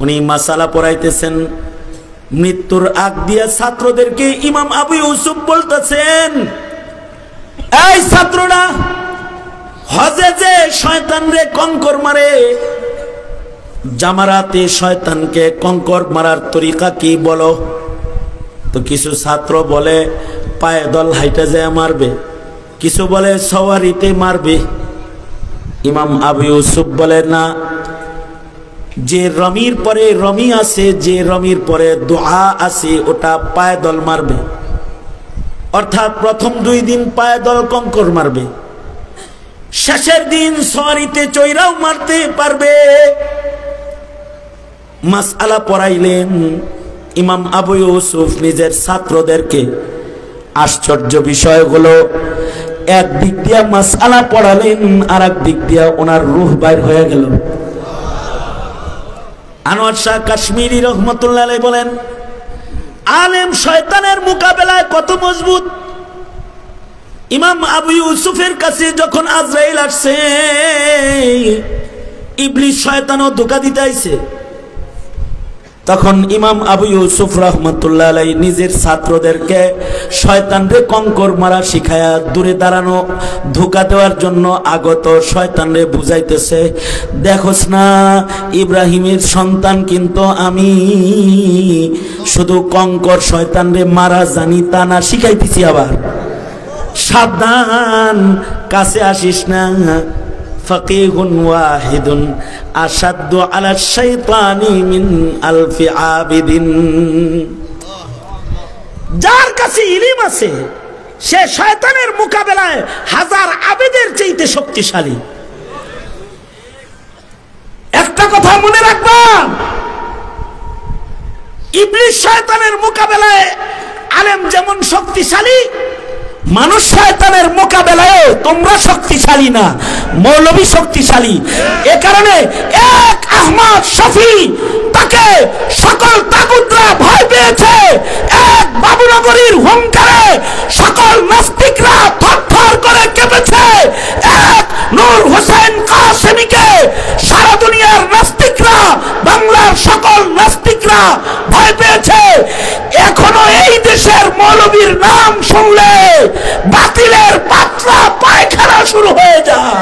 উনি মাসআলা পড়াইতেছেন, মৃত্যুর আগ দিয়া ছাত্রদেরকে ইমাম আবু ইউসুফ বলতেছেন, এই ছাত্ররা, হজে যে শয়তান রে কঙ্কর মারে, জামারাতে শয়তানকে কঙ্কর মারার তরিকা কি বলো? তো কিছু ছাত্র বলে পায়ে দল হাইটা যায় মারবে, কিছু বলে সওয়ারিতে মারবে। ইমাম আবু ইউসুফ বলে, না, যে রমির পরে রমি আছে, যে রমির পরে দোয়া আছে, ওটা পায়ে দল মারবে। অর্থাৎ প্রথম 2 দিন পায়ে দল কঙ্কর মারবে, শেষের দিন সওয়ারিতে চৈরাও মারতে পারবে। মাসআলা পড়াইলেন ইমাম আবু ইউসুফ নিজের ছাত্রদেরকে। আশ্চর্য বিষয় হলো, এক দিক দিয়া মাসআলা পড়ালেন, আর এক দিক দিয়া ওনার রূহ বাইর হয়ে গেল। আনোয়ার শাহ কাশ্মীরি রহমতুল্লাহ আলাইহি বলেন, আলেম শয়তানের মোকাবেলায় কত মজবুত। ইমাম আবু ইউসুফের কাছে যখন আজরাইল আসছে, ইবলিস শয়তানও ধোঁকা দিতে আইছে, তখন ইমাম আবু ইউসুফ রহমতুল্লাহ আলাইহি নিজের ছাত্রদেরকে শয়তানরে কঙ্কর মারা শিখায়া দূরে দাঁড়ানো, ধোঁকা দেওয়ার জন্য আগত শয়তানরে বুঝাইতেছে, দেখোস না ইব্রাহিমের সন্তান কিন্তু আমি, শুধু কঙ্কর শয়তানরে মারা জানি তা না, শিখাইতেছি। আবার সাবধান, কাছে আসিস না। ফাকিহুন ওয়াহিদুন আশাদ্দু আলা শাইতানি মিন আলফি আবিদিন। যার কাছে ইলম আছে সে শয়তানের মোকাবেলায় হাজার আবেদের চাইতে শক্তিশালী। একটা কথা মনে রাখবা, ইবলিস শয়তানের মোকাবেলায় আলেম যেমন শক্তিশালী, মানুষ শয়তানের মোকাবেলায় তোমরা শক্তিশালী না, মৌলবী শক্তিশালী। এ কারণে এক আহমদ শফি, তাকে সকল তাগুতরা ভয় পেয়েছে। এক বাবুনগরীর হুঙ্কারে সকল নাস্তিকরা থরথর করে কেঁপেছে। এক নূর হোসেন কাসেমীকে সারা দুনিয়ার নাস্তিকরা, বাংলার সকল নাস্তিকরা ভয় পেয়েছে। এখনো এই দেশের মৌলবীর নাম শুনলে বাতিলের পাতলা পায়খানা শুরু হয়ে যায়।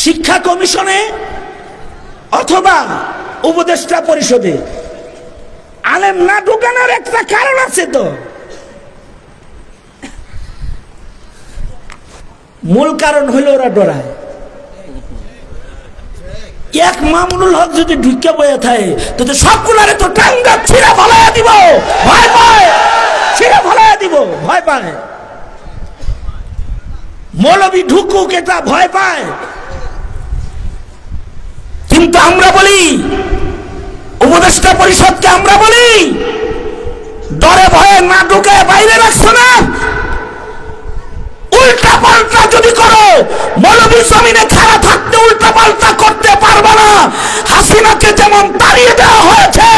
শিক্ষা কমিশনে অথবা উপদেষ্টা পরিষদে আলেম না ঢুকানোর একটা কারণ আছে। তো মূল কারণ হইল ওরা ডরায়। এক মামুনুল হক যদি ঢুকে বয়ে থাকে তো সবগুলারে তো টাঙ্গা ছিঁড়ে ফলাইয়া দিব, ভয় পায়, ছিঁড়ে ফলাইয়া দিব, ভয় পায়। মৌলবী ঢুকুক এটা ভয় পায়। কিন্তু আমরা বলি, উপদেষ্টা পরিষদকে আমরা বলি, ডরে ভয়ে না ঢুকে বাইরে রাখছো না। উল্টা পাল্টা যদি করো, মৌলবী জমিনে খাড়া থাকতে উল্টা পাল্টা করতে পারবে না। হাসিনাকে যেমন তাড়িয়ে দেওয়া হয়েছে,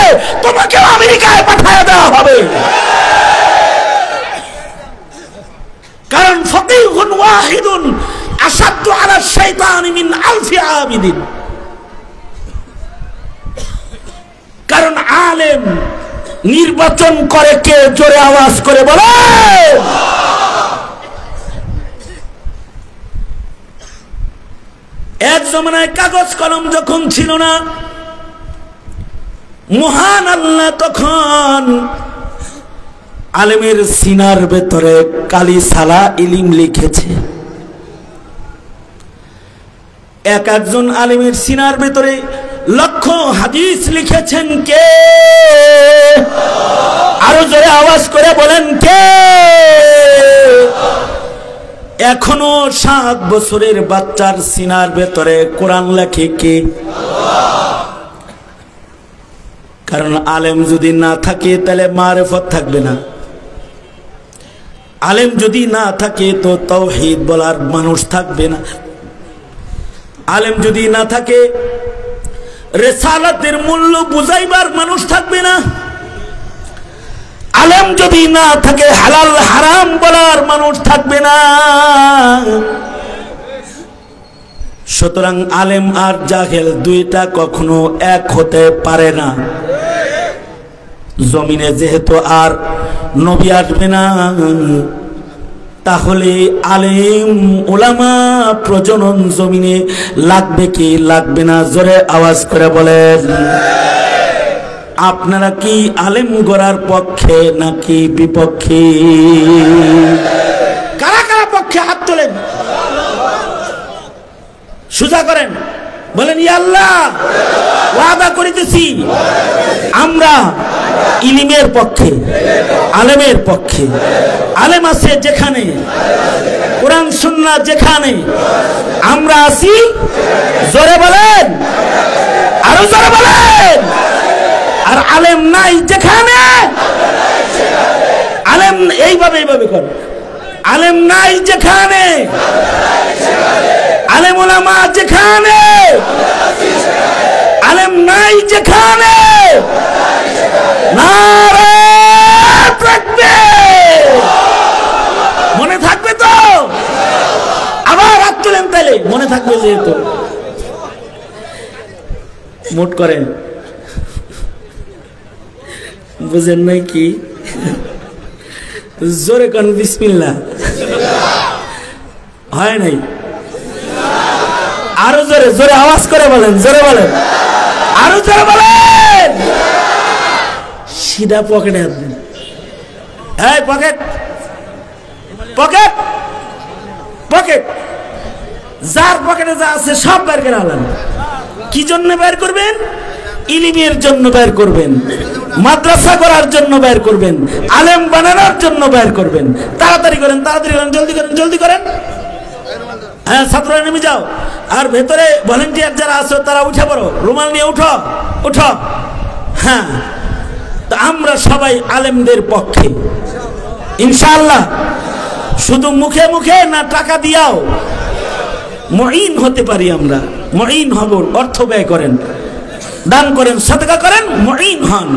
তোমাকেও আমেরিকায় পাঠিয়ে দেওয়া হবে। কারণ ফকিহুন ওয়াহিদুন আশাদ্দু আলা শাইতানি মিন আলফি আবিদিন। কারণ আলেম নির্বাচন করে কে? জোরে আওয়াজ করে বলে। এক জমানায় কাগজ কলম যখন ছিল না, মহান আল্লাহ তখন আলেমের সিনার ভেতরে কালি সালা ইলিম লিখেছে। এক একজন আলেমের সিনার ভেতরে লক্ষ হাদিস লিখেছেন কে? আরো জোরে আওয়াজ করে বলেন কে? এখনো 7 বছরের বাচ্চার সিনার ভেতরে কোরআন লেখে কে? কারণ আলেম যদি না থাকে তাহলে মারিফত থাকবে না। আলেম যদি না থাকে তো তাওহীদ বলার মানুষ থাকবে না। আলেম যদি না থাকে রিসালাতের মূল্য বুঝাইবার মানুষ থাকবে না। আলেম যদি না থাকে হালাল হারাম বলার মানুষ থাকবে না। সুতরাং আলেম আর জাহেল দুইটা কখনো এক হতে পারে না। জমিনে যেহেতু আর নবী আসবে না, তাহলে আলেম উলামা প্রজনন জমিনে লাগবে কি লাগবে না? জোরে আওয়াজ করে বলেন। আপনারা কি আলেম গড়ার পক্ষে নাকি বিপক্ষে? কারা কারা পক্ষে হাত তোলেন, সোজা করেন, বলেন ইয়া আল্লাহ ওয়াদা করিতেছি আমরা ইলমের পক্ষে, আলেমের পক্ষে। আলেম আছে যেখানে, কোরআন সুন্নাহ যেখানে, আমরা আছি। জোরে বলেন, আরো জোরে বলেন। আর আলেম নাই যেখানে, আলেম এইভাবে এইভাবে কর। আলেম নাই যেখানে, আলেম উলামা যেখানে, আলেম নাই যেখানে, নারে তাকবীর। মনে থাকবে তো? আবার হাত তুলেন, তাইলে মনে থাকবে। যেহেতু মোট করেন, বুঝেন নাই কি? জোরে কোন বিসমিল্লাহ। হয় নাই? আরো জোরে, জোরে আওয়াজ করে বলেন, জোরে বলেন, আরো জোরে বলেন। সিধা পকেটে হাত দেন। এই পকেট পকেট পকেট, যার পকেটে যা আছে সব বের করে আনলেন। কি জন্য বের করবেন? ইলমের জন্য বের করবেন, মাদ্রাসা করার জন্য বের করবেন, আলেম বানানোর জন্য বের করবেন। তাড়াতাড়ি করেন, তাড়াতাড়ি করেন, জলদি করেন, জলদি করেন। হ্যাঁ, ছাত্ররা নেমে যাও। আর ভেতরে ভলেন্টিয়ার যারা আছো তারা উঠে পড়ো, রুমাল নিয়ে উঠো উঠো। হ্যাঁ, তা আমরা সবাই আলেমদের পক্ষে ইনশাআল্লাহ। শুধু মুখে মুখে না, টাকা দিয়াও মুঈন হতে পারি আমরা। মুঈন হব, অর্থ ব্যয় করেন, দান করেন, সাদকা করেন, মুঈন হন।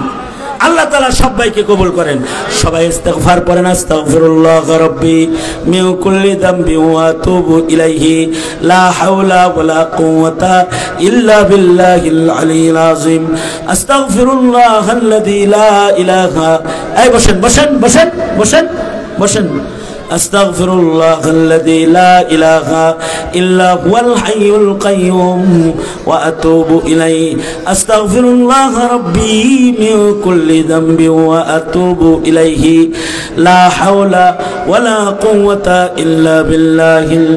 আল্লাহ তাআলা সবাইকে কবুল করেন। সবাই ইস্তিগফার পড়েন। আস্তাগফিরুল্লাহ রাব্বি মিন কুল্লি যামবি ওয়া আতুবু ইলাইহি লা হাওলা ওয়ালা কুওয়াতা ইল্লা বিল্লাহিল আলিয়্যিল আযীম। আস্তাগফিরুল্লাহাল্লাযী লা ইলাহা, এই বসেন বসেন বসেন বসেন বসেন। আস্তাগফিরুল্লাহাল্লাযী লা ইলাহা ইল্লা হুয়াল হাইয়ুল কাইয়্যুম ওয়া আতুবু ইলাইহি। আস্তাগফিরুল্লাহ রাব্বি মিন কুল্লি যামবি ওয়া আতুবু ইলাইহি লা হাওলা ওয়ালা কুওয়াতা ইল্লা বিল্লাহিল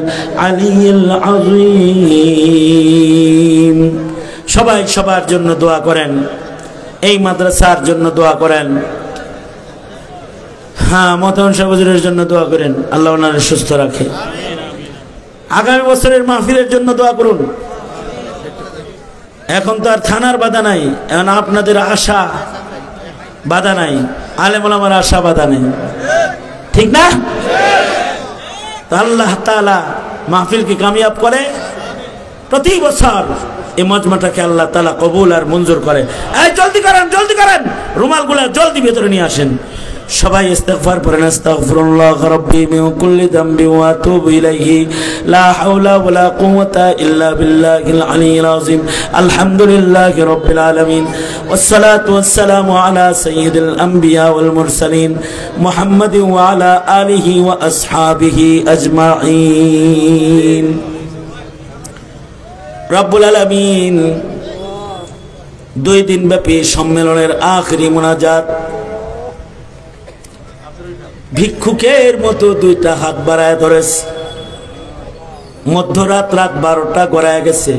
আলিয়্যিল আযীম। সবাই সবার জন্য দোয়া করেন, এই মাদ্রাসার জন্য দোয়া করেন। হ্যাঁ, মতান সাহেব হুজুরের জন্য দোয়া করেন, আল্লাহ ওনারে সুস্থ রাখে। আগামী বছরের মাহফিলের জন্য দোয়া করুন। এখন তো আর থানার বাধা নাই, এখন আপনাদের আশা বাধা নাই, আলেম ওলামার আশা বাধা নেই, ঠিক না? আল্লাহ তাআলা মাহফিলকে কামিয়াব করে। প্রতি বছর এই মজমাটাকে আল্লাহ তাআলা কবুল আর মঞ্জুর করে। এই জলদি করেন, জলদি করেন, রুমালগুলা জলদি ভেতরে নিয়ে আসেন। সবাই ইস্তিগফার পড়েন। আস্তাগফিরুল্লাহ রাব্বি মিন কুল্লি যামবি ওয়া আতুবু ইলাইহি লা হাওলা ওয়ালা কুওয়াতা ইল্লা বিল্লাহিল আলিয়্যিল আযীম। আলহামদুলিল্লাহি রাব্বিল আলামিন ওয়াসসালাতু ওয়াসসালামু আলা সাইয়্যিদিল আমবিয়া ওয়াল মুরসালিন মুহাম্মাদিন ওয়া আলা আলিহি ওয়া আসহাবিহি আজমাইন। রব্বুল আলামিন 2 দিন ব্যাপী সম্মেলনের আখেরি মুনাজাত ভিক্ষুকের মতো 2টা হাত বাড়ায় ধরেছে। মধ্যরাত, রাত 12টা গড়ায় গেছে।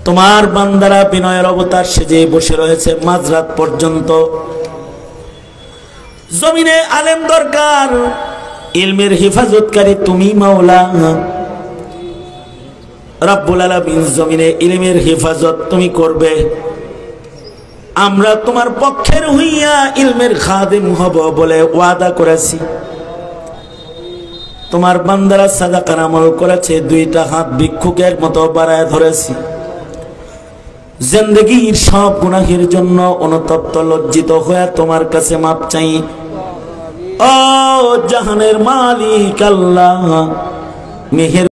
তোমার বান্দারা বিনয়ের অবতার সেজে বসে রয়েছে মাঝরাত পর্যন্ত। জমিনে আলেম দরকার, ইলমের হেফাজতকারী তুমি মাওলা। রব্বুল আলামিন জমিনে ইলমের হেফাজত তুমি করবে। আমরা তোমার পক্ষের হইয়া ইলমের খাদিম হব বলে ওয়াদা করেছি। তোমার বান্দারা সাদাকার আমল করেছে, 2টা হাত ভিক্ষুকের মতো বাড়ায় ধরেছি। জিন্দেগীর সব গুনাহের জন্য অনুতপ্ত লজ্জিত হয়ে তোমার কাছে মাপ চাই। ও জাহানের মালিক আল্লাহ, মেহের